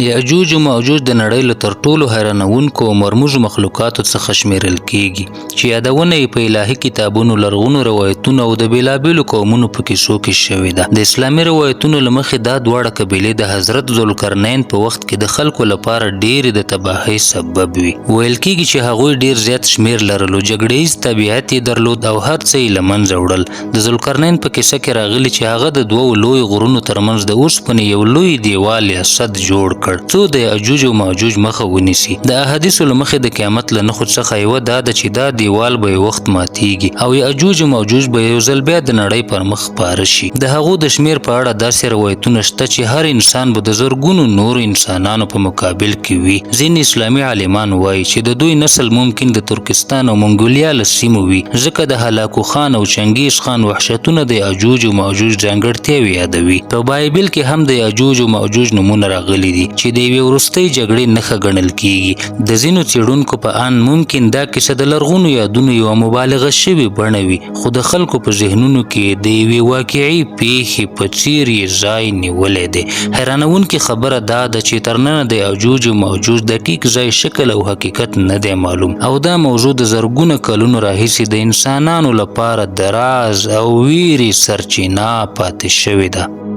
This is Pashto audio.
یاجوج او ماجوج د نړۍ له تر ټولو حیرانونکو او مرموزو مخلوقاتو څخه شمیرل کیږي چې یادونه یې په الهي کتابونو، لرغونو روایتونو او د بیلابیلو قومونو په کیسو کې شوې ده. د اسلامي روایتونو له مخې دا دواړه قبیلې د حضرت ذوالقرنین په وخت کې د خلکو لپاره ډېرې د تباهۍ سبب وي. ویل کیږي چې هغوی ډېر زیات شمیر لرلو، جګړیز طبیعت یې درلود او هر څه یې له منځه وړل. د ذوالقرنین په کیسه کې راغلي چې هغه د دوو لوی غرونو ترمنځ د اوسپنې یو لوی دیوال یا سد جوړ کړ څو د یاجوج او ماجوج مخه ونیسي. د احادیثو له مخې د قیامت له نښو څخه یوه دا ده چې دا دیوال به یو وخت ماتیږي او یاجوج او ماجوج به یو ځل بیا د نړۍ پر مخ خپاره شي. د هغو د شمیر په اړه داسې روایتونه شته چې هر انسان به د زرګونو نورو انسانانو په مقابل کې وي. ځینې اسلامي عالمان وایي چې د دوی نسل ممکن د ترکستان او منګولیا له سیمو وي، ځکه د هلاکو خان او چنګیز خان وحشتونه د یاجوج او ماجوج ځانګړتیاوې یادوي. په بایبل کې هم د یاجوج او ماجوج نومونه راغلي دي چې د یوې وروستۍ جګړې نښه ګڼل کیږي. د ځینو څېړونکو په ان ممکن دا کیسه د لرغونو یادونو یوه مبالغه شوې بڼه وي، خو د خلکو په ذهنونو کې د یوې واقعي پیښې په څیر یې ځای نیولی دی. حیرانونکې خبره دا ده چې تر ننه د یاجوج او ماجوج د ټیک ځای شکل او حقیقت نه دی معلوم، او دا موضوع د زرګونه کلونو راهیسې د انسانانو لپاره د راز او ویرې سرچینه پاتې شوې ده.